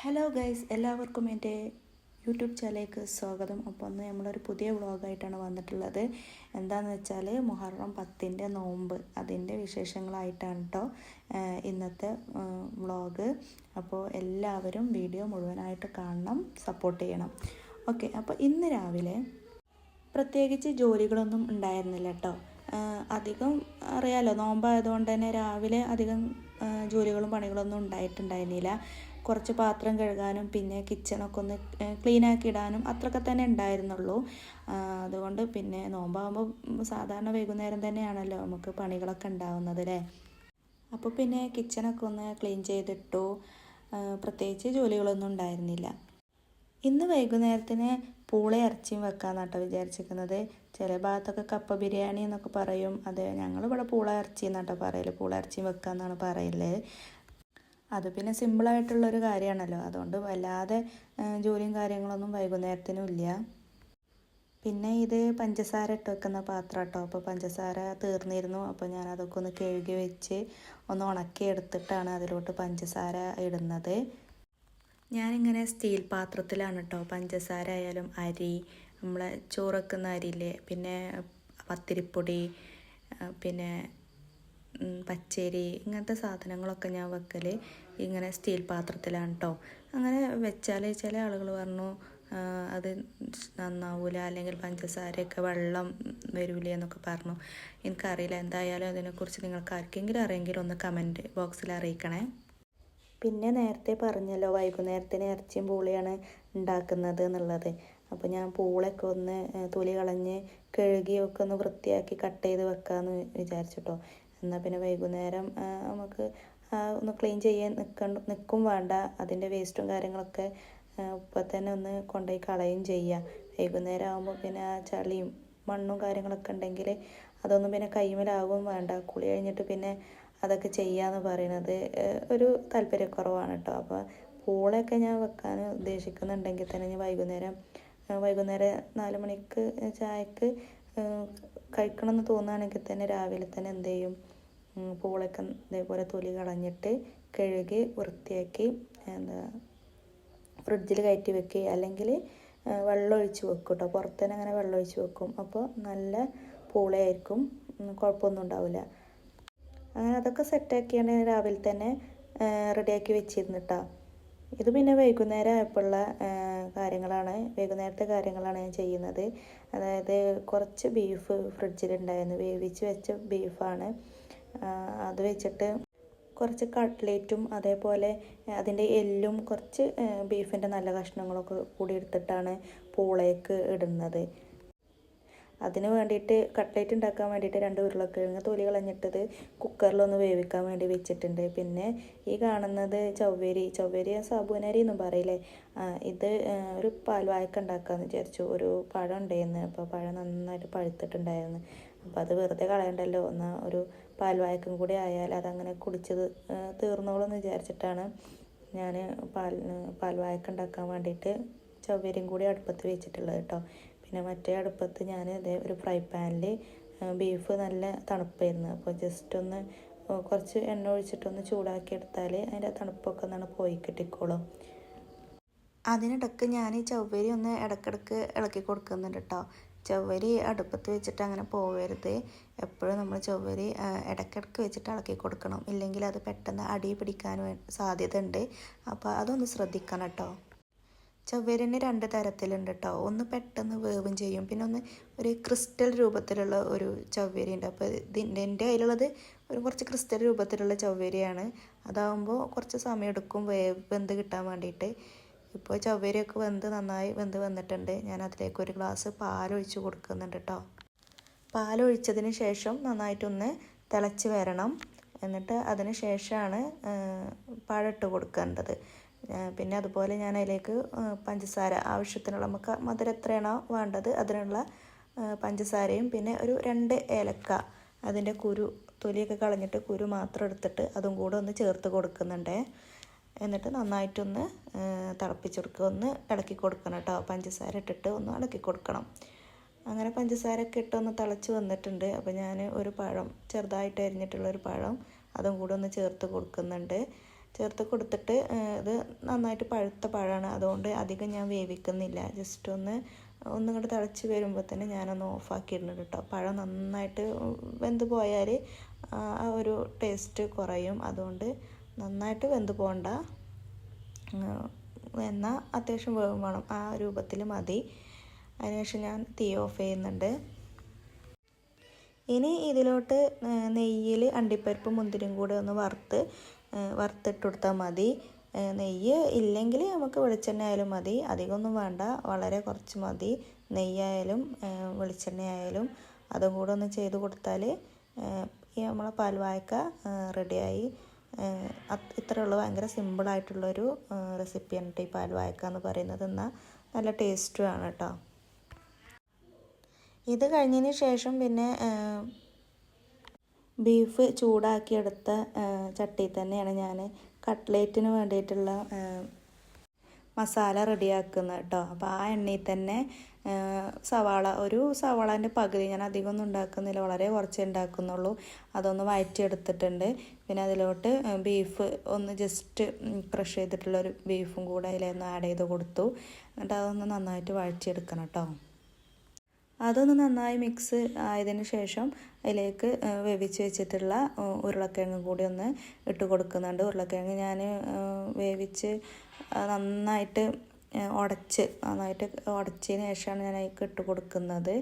Hello guys, എല്ലാവർക്കും എൻ്റെ YouTube ചാനലിലേക്ക് സ്വാഗതം. അപ്പോൾ ഒന്ന് നമ്മളൊരു പുതിയ വ്ളോഗായിട്ടാണ് വന്നിട്ടുള്ളത്. എന്താണെന്ന് വെച്ചാൽ മുഹറം 10-ൻ്റെ നോമ്പ് അതിൻ്റെ വിശേഷങ്ങളായിട്ടാണ് കേട്ടോ ഇന്നത്തെ വ്ളോഗ്. അപ്പോൾ എല്ലാവരും വീഡിയോ മുഴുവനായിട്ട് കാണണം, സപ്പോർട്ട് ചെയ്യണം. ഓക്കെ, അപ്പോൾ ഇന്ന് രാവിലെ പ്രത്യേകിച്ച് ജോലികളൊന്നും ഉണ്ടായിരുന്നില്ല കേട്ടോ. അധികം അറിയാലോ, നോമ്പായതുകൊണ്ട് തന്നെ രാവിലെ അധികം ജോലികളും പണികളൊന്നും ഉണ്ടായിട്ടുണ്ടായിരുന്നില്ല. കുറച്ച് പാത്രം കഴുകാനും പിന്നെ കിച്ചണൊക്കെ ഒന്ന് ക്ലീനാക്കി ഇടാനും അത്രയൊക്കെ തന്നെ ഉണ്ടായിരുന്നുള്ളൂ. അതുകൊണ്ട് പിന്നെ നോമ്പാകുമ്പോൾ സാധാരണ വൈകുന്നേരം തന്നെയാണല്ലോ നമുക്ക് പണികളൊക്കെ ഉണ്ടാവുന്നത് അല്ലേ. അപ്പോൾ പിന്നെ കിച്ചണൊക്കെ ഒന്ന് ക്ലീൻ ചെയ്തിട്ടു. പ്രത്യേകിച്ച് ജോലികളൊന്നും ഉണ്ടായിരുന്നില്ല. ഇന്ന് വൈകുന്നേരത്തിന് പൂള ഇറച്ചിയും വെക്കാമെന്നാട്ടോ വിചാരിച്ചിരിക്കുന്നത്. ചില ഭാഗത്തൊക്കെ കപ്പ ബിരിയാണി എന്നൊക്കെ പറയും. അത് ഞങ്ങളിവിടെ പൂള ഇറച്ചി എന്നാട്ടോ പറയൽ. പൂള ഇറച്ചിയും വെക്കാമെന്നാണ് പറയല്. അത് പിന്നെ സിമ്പിളായിട്ടുള്ളൊരു കാര്യമാണല്ലോ, അതുകൊണ്ട് വല്ലാതെ ജോലിയും കാര്യങ്ങളൊന്നും വൈകുന്നേരത്തിനും ഇല്ല. പിന്നെ ഇത് പഞ്ചസാര ഇട്ട് വെക്കുന്ന പാത്രം കേട്ടോ. അപ്പോൾ പഞ്ചസാര തീർന്നിരുന്നു. അപ്പോൾ ഞാനതൊക്കെ ഒന്ന് കഴുകി വെച്ച് ഒന്ന് ഉണക്കി എടുത്തിട്ടാണ് അതിലോട്ട് പഞ്ചസാര ഇടുന്നത്. ഞാനിങ്ങനെ സ്റ്റീൽ പാത്രത്തിലാണ് കേട്ടോ പഞ്ചസാര ആയാലും അരി, നമ്മളെ ചോറ് വെക്കുന്ന അരിയില്ലേ, പിന്നെ പത്തിരിപ്പൊടി, പിന്നെ പച്ചരി, ഇങ്ങനത്തെ സാധനങ്ങളൊക്കെ ഞാൻ വെക്കൽ ഇങ്ങനെ സ്റ്റീൽ പാത്രത്തിലാണ് കേട്ടോ. അങ്ങനെ വെച്ചാൽ ചില ആളുകൾ പറഞ്ഞു അത് നന്നാവില്ല, അല്ലെങ്കിൽ പഞ്ചസാരയൊക്കെ വെള്ളം വരില്ല എന്നൊക്കെ പറഞ്ഞു. എനിക്കറിയില്ല. എന്തായാലും അതിനെക്കുറിച്ച് നിങ്ങൾക്ക് ആർക്കെങ്കിലും അറിയെങ്കിലും ഒന്ന് കമൻറ്റ് ബോക്സിൽ അറിയിക്കണേ. പിന്നെ നേരത്തെ പറഞ്ഞല്ലോ വൈകുന്നേരത്തിന് ഇറച്ചിയും പൂളിയാണ് ഉണ്ടാക്കുന്നത് എന്നുള്ളത്. അപ്പോൾ ഞാൻ പൂളയൊക്കെ ഒന്ന് തൊലി കളഞ്ഞ് കഴുകിയൊക്കെ ഒന്ന് വൃത്തിയാക്കി കട്ട് ചെയ്ത് വെക്കാമെന്ന് വിചാരിച്ചിട്ടോ. എന്നാൽ പിന്നെ വൈകുന്നേരം നമുക്ക് ഒന്ന് ക്ലീൻ ചെയ്യാൻ നിൽക്കും വേണ്ട. അതിൻ്റെ വേസ്റ്റും കാര്യങ്ങളൊക്കെ ഇപ്പോൾ തന്നെ ഒന്ന് കൊണ്ടുപോയി കളയും ചെയ്യാം. വൈകുന്നേരം ആകുമ്പോൾ പിന്നെ ആ ചളിയും മണ്ണും കാര്യങ്ങളൊക്കെ ഉണ്ടെങ്കിൽ അതൊന്നും പിന്നെ കൈമേലാവും വേണ്ട. കുളി കഴിഞ്ഞിട്ട് പിന്നെ അതൊക്കെ ചെയ്യാമെന്ന് പറയുന്നത് ഒരു താല്പര്യക്കുറവാണ് കേട്ടോ. അപ്പോൾ പൂളയൊക്കെ ഞാൻ വെക്കാൻ ഉദ്ദേശിക്കുന്നുണ്ടെങ്കിൽ തന്നെ ഞാൻ വൈകുന്നേരം 4 മണിക്ക് ചായക്ക് കഴിക്കണമെന്ന് തോന്നുകയാണെങ്കിൽ തന്നെ രാവിലെ തന്നെ എന്ത് ചെയ്യും, പൂളൊക്കെ ഇതേപോലെ തൊലി കളഞ്ഞിട്ട് കഴുകി വൃത്തിയാക്കി ഫ്രിഡ്ജിൽ കയറ്റി വെക്കുക, അല്ലെങ്കിൽ വെള്ളം ഒഴിച്ച് വെക്കും കേട്ടോ. പുറത്ത് തന്നെ അങ്ങനെ വെള്ളം ഒഴിച്ച് വെക്കും. അപ്പോൾ നല്ല പൂളയായിരിക്കും, കുഴപ്പമൊന്നും ഉണ്ടാവില്ല. അങ്ങനെ അതൊക്കെ സെറ്റാക്കിയാണ് രാവിലെ തന്നെ റെഡിയാക്കി വെച്ചിരുന്നിട്ടാ. ഇത് പിന്നെ വൈകുന്നേരം ആയപ്പോഴുള്ള വൈകുന്നേരത്തെ കാര്യങ്ങളാണ് ഞാൻ ചെയ്യുന്നത്. അതായത് കുറച്ച് ബീഫ് ഫ്രിഡ്ജിലുണ്ടായിരുന്നു, വേവിച്ച് വെച്ച ബീഫാണ്. അത് വെച്ചിട്ട് കുറച്ച് കട്ട്ലേറ്റും അതേപോലെ അതിൻ്റെ എല്ലും കുറച്ച് ബീഫിൻ്റെ നല്ല കഷ്ണങ്ങളൊക്കെ കൂടി എടുത്തിട്ടാണ് പൂളയ്ക്ക് ഇടുന്നത്. അതിന് വേണ്ടിയിട്ട് കട്ട്ലേറ്റ് ഉണ്ടാക്കാൻ വേണ്ടിയിട്ട് 2 ഉരുളക്കിഴങ്ങ് തൊലി കളഞ്ഞിട്ടത് കുക്കറിലൊന്ന് വേവിക്കാൻ വേണ്ടി വെച്ചിട്ടുണ്ട്. പിന്നെ ഈ കാണുന്നത് ചവ്വരി സാബുനരി എന്നും പറയില്ലേ, ഇത് ഒരു പാൽവാഴക്ക ഉണ്ടാക്കാമെന്ന് വിചാരിച്ചു. ഒരു പഴം ഉണ്ടായിരുന്നു, അപ്പോൾ പഴം നന്നായിട്ട് പഴുത്തിട്ടുണ്ടായിരുന്നു. അപ്പോൾ അത് വെറുതെ കളയണ്ടല്ലോ, എന്നാൽ ഒരു പാൽവാഴക്കും കൂടി ആയാൽ അതങ്ങനെ കുടിച്ചത് തീർന്നോളെന്ന് വിചാരിച്ചിട്ടാണ് ഞാൻ പാൽവാഴക്ക ഉണ്ടാക്കാൻ വേണ്ടിയിട്ട് ചവ്വരിയും കൂടി അടുപ്പത്ത് വെച്ചിട്ടുള്ളത് കേട്ടോ. പിന്നെ മറ്റേ അടുപ്പത്ത് ഞാൻ ഒരു ഫ്രൈ പാനിൽ ബീഫ് നല്ല തണുപ്പായിരുന്നു. അപ്പോൾ ജസ്റ്റ് ഒന്ന് കുറച്ച് എണ്ണ ഒഴിച്ചിട്ടൊന്ന് ചൂടാക്കി എടുത്താൽ അതിൻ്റെ തണുപ്പൊക്കെ ഒന്നാണ് പോയി കിട്ടിക്കോളും. അതിനിടയ്ക്ക് ഞാൻ ഈ ചവ്വരി ഒന്ന് ഇടയ്ക്കിടയ്ക്ക് ഇളക്കി കൊടുക്കുന്നുണ്ട് കേട്ടോ. ചവ്വരി അടുപ്പത്ത് വെച്ചിട്ട് അങ്ങനെ പോകരുത്. എപ്പോഴും നമ്മൾ ചവ്വരി ഇടയ്ക്കിടയ്ക്ക് വെച്ചിട്ട് ഇളക്കി കൊടുക്കണം, ഇല്ലെങ്കിൽ അത് പെട്ടെന്ന് അടി പിടിക്കാൻ സാധ്യത ഉണ്ട്. അപ്പോൾ അതൊന്ന് ശ്രദ്ധിക്കണം കേട്ടോ. ചവ്വരിന് 2 തരത്തിലുണ്ട് കേട്ടോ. ഒന്ന് പെട്ടെന്ന് വേവും ചെയ്യും, പിന്നെ ഒന്ന് ഒരു ക്രിസ്റ്റൽ രൂപത്തിലുള്ള ഒരു ചവ്വരി ഉണ്ട്. അപ്പോൾ എൻ്റെ കയ്യിലുള്ളത് കുറച്ച് ക്രിസ്റ്റൽ രൂപത്തിലുള്ള ചവ്വരിയാണ്. അതാകുമ്പോൾ കുറച്ച് സമയം എടുക്കും വെന്ത് കിട്ടാൻ വേണ്ടിയിട്ട്. ഇപ്പോൾ ചവ്വരിയൊക്കെ നന്നായി വെന്ത് വന്നിട്ടുണ്ട്. ഞാൻ അതിലേക്ക് 1 ഗ്ലാസ് പാലൊഴിച്ച് കൊടുക്കുന്നുണ്ട് കേട്ടോ. പാലൊഴിച്ചതിന് ശേഷം നന്നായിട്ടൊന്ന് തിളച്ച് വരണം. എന്നിട്ട് അതിന് ശേഷമാണ് പഴം ഇട്ട് കൊടുക്കേണ്ടത്. പിന്നെ അതുപോലെ ഞാൻ അതിലേക്ക് പഞ്ചസാര ആവശ്യത്തിനുള്ള, നമുക്ക് മധുരം എത്രയാണോ വേണ്ടത് അതിനുള്ള പഞ്ചസാരയും, പിന്നെ ഒരു 2 ഏലക്ക അതിൻ്റെ തൊലിയൊക്കെ കളഞ്ഞിട്ട് കുരു മാത്രം എടുത്തിട്ട് അതും കൂടെ ഒന്ന് ചേർത്ത് കൊടുക്കുന്നുണ്ട്. എന്നിട്ട് നന്നായിട്ടൊന്ന് തിളപ്പിച്ചെടുക്കുക, ഒന്ന് ഇളക്കി കൊടുക്കണം കേട്ടോ. പഞ്ചസാര ഇട്ടിട്ട് ഒന്ന് ഇളക്കി കൊടുക്കണം. അങ്ങനെ പഞ്ചസാരയൊക്കെ ഇട്ടൊന്ന് തിളച്ച് വന്നിട്ടുണ്ട്. അപ്പോൾ ഞാൻ ഒരു പഴം ചെറുതായിട്ട് അരിഞ്ഞിട്ടുള്ളൊരു പഴം അതും കൂടെ ഒന്ന് ചേർത്ത് കൊടുക്കുന്നുണ്ട്. ചേർത്ത് കൊടുത്തിട്ട് ഇത് നന്നായിട്ട് പഴുത്ത പഴമാണ്, അതുകൊണ്ട് അധികം ഞാൻ വേവിക്കുന്നില്ല. ജസ്റ്റ് ഒന്നിങ്ങോട്ട് തിളച്ച് വരുമ്പോൾ തന്നെ ഞാനൊന്ന് ഓഫാക്കിയിടുന്നുണ്ട് കേട്ടോ. പഴം നന്നായിട്ട് വെന്ത് പോയാൽ ആ ഒരു ടേസ്റ്റ് കുറയും. അതുകൊണ്ട് നന്നായിട്ട് വെന്ത് പോകണ്ട, എന്നാൽ അത്യാവശ്യം വേവും വേണം, ആ രൂപത്തിൽ മതി. അതിനുശേഷം ഞാൻ തീ ഓഫ് ചെയ്യുന്നുണ്ട്. ഇനി ഇതിലോട്ട് നെയ്യിൽ അണ്ടിപ്പരിപ്പ് മുന്തിരിയും കൂടെ ഒന്ന് വറുത്തിട്ട് കൊടുത്താൽ മതി. നെയ്യ് ഇല്ലെങ്കിൽ നമുക്ക് വെളിച്ചെണ്ണ ആയാലും മതി, അധികമൊന്നും വേണ്ട, വളരെ കുറച്ച് മതി. നെയ്യായാലും വെളിച്ചെണ്ണ ആയാലും അതും കൂടെ ഒന്ന് ചെയ്ത് കൊടുത്താൽ ഈ നമ്മളെ പാൽവാഴക്ക റെഡിയായി. ഇത്രയേ ഉള്ളൂ. ഭയങ്കര സിമ്പിളായിട്ടുള്ളൊരു റെസിപ്പിയാണ് കേട്ടോ ഈ പാൽവാഴക്ക എന്ന് പറയുന്നത്. എന്നാൽ നല്ല ടേസ്റ്റുമാണ് കേട്ടോ. ഇത് കഴിഞ്ഞതിന് ശേഷം പിന്നെ ബീഫ് ചൂടാക്കിയെടുത്ത ചട്ടിയിൽ തന്നെയാണ് ഞാൻ കട്ട്ലേറ്റിന് വേണ്ടിയിട്ടുള്ള മസാല റെഡിയാക്കുന്നത് കേട്ടോ. അപ്പോൾ ആ എണ്ണയിൽ തന്നെ ഒരു സവാളേൻ്റെ പകുതി, ഞാൻ അധികമൊന്നും ഉണ്ടാക്കുന്നില്ല, വളരെ കുറച്ചേ ഉണ്ടാക്കുന്നുള്ളൂ, അതൊന്ന് വഴറ്റിയെടുത്തിട്ടുണ്ട്. പിന്നെ അതിലോട്ട് ബീഫ് ഒന്ന് ജസ്റ്റ് ക്രഷ് ചെയ്തിട്ടുള്ളൊരു ബീഫും കൂടെ അതിലൊന്ന് ആഡ് ചെയ്ത് കൊടുത്തു. എന്നിട്ട് അതൊന്ന് നന്നായിട്ട് വഴറ്റിയെടുക്കണം കേട്ടോ. അതൊന്ന് നന്നായി മിക്സ് ആയതിന് ശേഷം അതിലേക്ക് വേവിച്ച് വെച്ചിട്ടുള്ള ഉരുളക്കിഴങ്ങ് കൂടി ഒന്ന് ഇട്ട് കൊടുക്കുന്നുണ്ട്. ഉരുളക്കിഴങ്ങ് ഞാൻ വേവിച്ച് നന്നായിട്ട് ഉടച്ചതിന് ശേഷമാണ് ഞാൻ അതിലേക്ക് ഇട്ട് കൊടുക്കുന്നത്.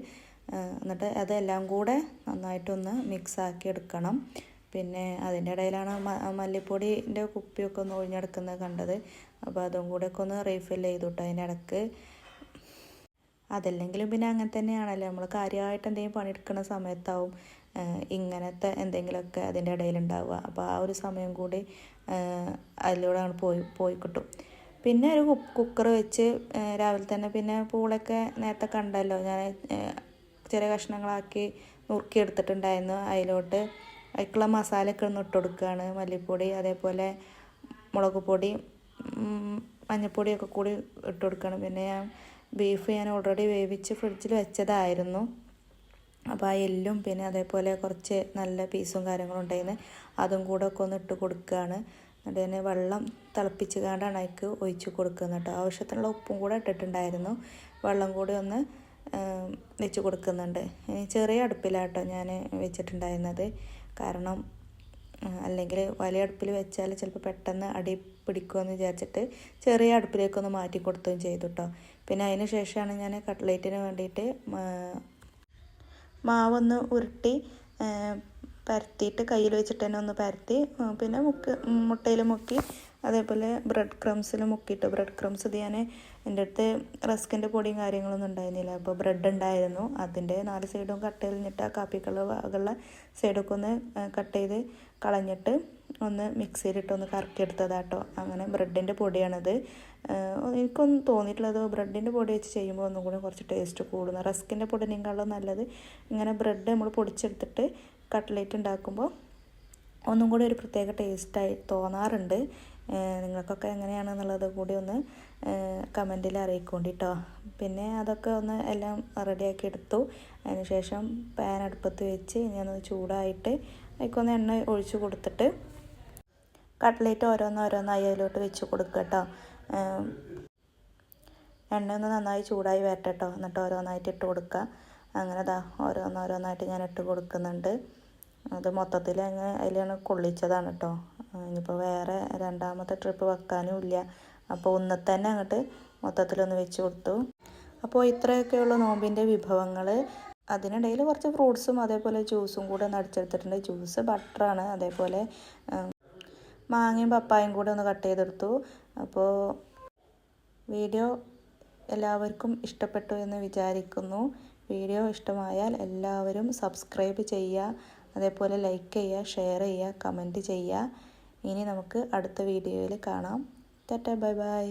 എന്നിട്ട് അതെല്ലാം കൂടെ നന്നായിട്ടൊന്ന് മിക്സാക്കി എടുക്കണം. പിന്നെ അതിൻ്റെ ഇടയിലാണ് മല്ലിപ്പൊടിൻ്റെ കുപ്പിയൊക്കെ ഒന്ന് ഒഴിഞ്ഞെടുക്കുന്നത് കണ്ടത്. അപ്പോൾ അതും കൂടെ ഒക്കെ ഒന്ന് റീഫിൽ ചെയ്തിട്ട് അതിൻ്റെ ഇടയ്ക്ക്, അതല്ലെങ്കിലും പിന്നെ അങ്ങനെ തന്നെയാണല്ലോ, നമ്മൾ കാര്യമായിട്ട് എന്തെങ്കിലും പണിയെടുക്കുന്ന സമയത്താവും ഇങ്ങനത്തെ എന്തെങ്കിലുമൊക്കെ അതിൻ്റെ ഇടയിലുണ്ടാവുക. അപ്പോൾ ആ ഒരു സമയം കൂടി അതിലൂടെ പോയി കിട്ടും. പിന്നെ ഒരു കുക്കർ വെച്ച് രാവിലെ തന്നെ, പിന്നെ പൂളൊക്കെ നേരത്തെ കണ്ടല്ലോ ഞാൻ ചെറിയ കഷ്ണങ്ങളാക്കി നുറുക്കിയെടുത്തിട്ടുണ്ടായിരുന്നു. അതിലേക്കുള്ള മസാലയൊക്കെ ഒന്ന് ഇട്ട് കൊടുക്കുകയാണ്. മല്ലിപ്പൊടി, അതേപോലെ മുളക് പൊടി, മഞ്ഞൾപ്പൊടിയൊക്കെ കൂടി ഇട്ട് കൊടുക്കണം. പിന്നെ ബീഫ് ഞാൻ ഓൾറെഡി വേവിച്ച് ഫ്രിഡ്ജിൽ വെച്ചതായിരുന്നു. അപ്പോൾ ആ എല്ലും പിന്നെ അതേപോലെ കുറച്ച് നല്ല പീസും കാര്യങ്ങളും ഉണ്ടായിരുന്നു, അതും കൂടെ ഒക്കെ ഒന്ന് ഇട്ട് കൊടുക്കുകയാണ്. എന്നിട്ട് തന്നെ വെള്ളം തിളപ്പിച്ച് കൊണ്ടാണ് അതിലേക്ക് ഒഴിച്ച് കൊടുക്കുന്നത് കേട്ടോ. ആവശ്യത്തിനുള്ള ഉപ്പും കൂടെ ഇട്ടിട്ടുണ്ടായിരുന്നു. വെള്ളം കൂടി ഒന്ന് വെച്ച് കൊടുക്കുന്നുണ്ട്. ചെറിയ അടുപ്പിലാട്ടോ ഞാൻ വെച്ചിട്ടുണ്ടായിരുന്നത്, കാരണം അല്ലെങ്കിൽ വലിയ അടുപ്പിൽ വെച്ചാൽ ചിലപ്പോൾ പെട്ടെന്ന് അടി പിടിക്കുമെന്ന് വിചാരിച്ചിട്ട് ചെറിയ അടുപ്പിലേക്കൊന്ന് മാറ്റി കൊടുക്കുകയും ചെയ്തു കേട്ടോ. പിന്നെ അതിന് ശേഷമാണ് ഞാൻ കട്ട്ലേറ്റിന് വേണ്ടിയിട്ട് മാവൊന്ന് ഉരുട്ടി പരത്തിയിട്ട് കയ്യിൽ വെച്ചിട്ട് തന്നെ ഒന്ന് പരത്തി, പിന്നെ മുട്ടയിൽ മുക്കി, അതേപോലെ ബ്രെഡ് ക്രംസിൽ മുക്കിയിട്ട്, ബ്രെഡ് ക്രംസ് ഇത് ഞാൻ എൻ്റെ അടുത്ത് റസ്കിൻ്റെ പൊടിയും കാര്യങ്ങളൊന്നും ഉണ്ടായിരുന്നില്ല. അപ്പോൾ ബ്രെഡ് ഉണ്ടായിരുന്നു, അതിൻ്റെ 4 സൈഡും കട്ട് ചെയ്തിട്ട് ആ കാപ്പി കളറുള്ള സൈഡൊക്കെ ഒന്ന് കട്ട് ചെയ്ത് കളഞ്ഞിട്ട് ഒന്ന് മിക്സിയിലിട്ടൊന്ന് കറക്കിയെടുത്തതാട്ടോ. അങ്ങനെ ബ്രെഡിൻ്റെ പൊടിയാണത്. എനിക്കൊന്നും തോന്നിയിട്ടുള്ളത് ബ്രെഡിൻ്റെ പൊടി വെച്ച് ചെയ്യുമ്പോൾ ഒന്നും കൂടി കുറച്ച് ടേസ്റ്റ് കൂടുന്നു. റസ്കിൻ്റെ പൊടിനേക്കാളും നല്ലത് ഇങ്ങനെ ബ്രെഡ് നമ്മൾ പൊടിച്ചെടുത്തിട്ട് കട്ട്ലേറ്റ് ഉണ്ടാക്കുമ്പോൾ ഒന്നും കൂടി ഒരു പ്രത്യേക ടേസ്റ്റായി തോന്നാറുണ്ട്. നിങ്ങൾക്കൊക്കെ എങ്ങനെയാണെന്നുള്ളത് കൂടി ഒന്ന് കമൻറ്റിൽ അറിയിക്കൊണ്ട് കേട്ടോ. പിന്നെ അതൊക്കെ ഒന്ന് എല്ലാം റെഡിയാക്കി എടുത്തു. അതിന് ശേഷം പാൻ അടുപ്പത്ത് വെച്ച് ഇനി ഒന്ന് ചൂടായിട്ട് അതിക്കൊന്ന് എണ്ണ ഒഴിച്ച് കൊടുത്തിട്ട് കട്ട്ലേറ്റ് ഓരോന്നോരോന്നായി അതിലോട്ട് വെച്ച് കൊടുക്കുക കേട്ടോ. എണ്ണ ഒന്ന് നന്നായി ചൂടായി വരട്ടെ കേട്ടോ. എന്നിട്ട് ഓരോന്നായിട്ട് ഇട്ട് കൊടുക്കുക. അങ്ങനെ ഓരോന്നോരോന്നായിട്ട് ഞാൻ ഇട്ട് കൊടുക്കുന്നുണ്ട്. അത് മൊത്തത്തിൽ അങ്ങ് അതിലാണ് കൊള്ളിച്ചതാണ് കേട്ടോ. ഇനിയിപ്പോൾ വേറെ രണ്ടാമത്തെ ട്രിപ്പ് വെക്കാനും ഇല്ല. അപ്പോൾ ഒന്നിൽ തന്നെ അങ്ങോട്ട് മൊത്തത്തിലൊന്ന് വെച്ച് കൊടുത്തു. അപ്പോൾ ഇത്രയൊക്കെയുള്ള നോമ്പിൻ്റെ വിഭവങ്ങൾ. അതിനിടയിൽ കുറച്ച് ഫ്രൂട്ട്സും അതേപോലെ ജ്യൂസും കൂടെ ഒന്ന് അടിച്ചെടുത്തിട്ടുണ്ട്. ജ്യൂസ് ബട്ടറാണ്, അതേപോലെ മാങ്ങയും പപ്പായും കൂടെ ഒന്ന് കട്ട് ചെയ്തെടുത്തു. അപ്പോൾ വീഡിയോ എല്ലാവർക്കും ഇഷ്ടപ്പെട്ടു എന്ന് വിചാരിക്കുന്നു. വീഡിയോ ഇഷ്ടമായാൽ എല്ലാവരും സബ്സ്ക്രൈബ് ചെയ്യുക, അതേപോലെ ലൈക്ക് ചെയ്യുക, ഷെയർ ചെയ്യുക, കമൻറ്റ് ചെയ്യുക. ഇനി നമുക്ക് അടുത്ത വീഡിയോയിൽ കാണാം. Tata, bye bye.